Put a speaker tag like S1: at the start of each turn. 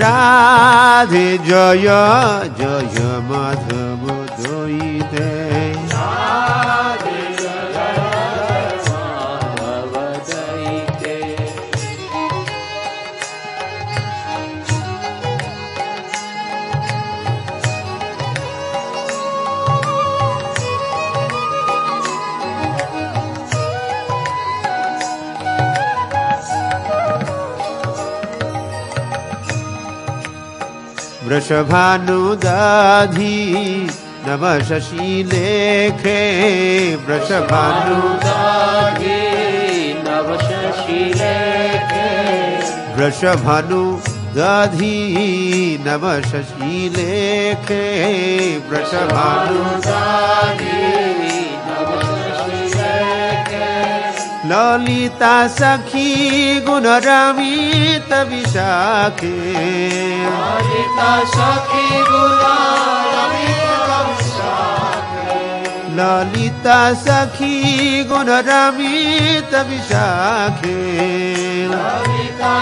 S1: রাধে জয় জয় মাধব দইতে
S2: রাধে জয় মাধব দইতে
S1: वृषभानुदाधी नव शशि लेखे
S2: वृषभानुदाधी नव शशि लेखे
S1: वृषभानुदाधी नव शशि लेखे
S2: वृषभानुदाधी नव शशि लेखे
S1: ललिता सखी गुण रमित विशाखे
S2: ललिता सखी गुण रमित विशाखे
S1: ललिता सखी गुण रमित विशाखे
S2: ललिता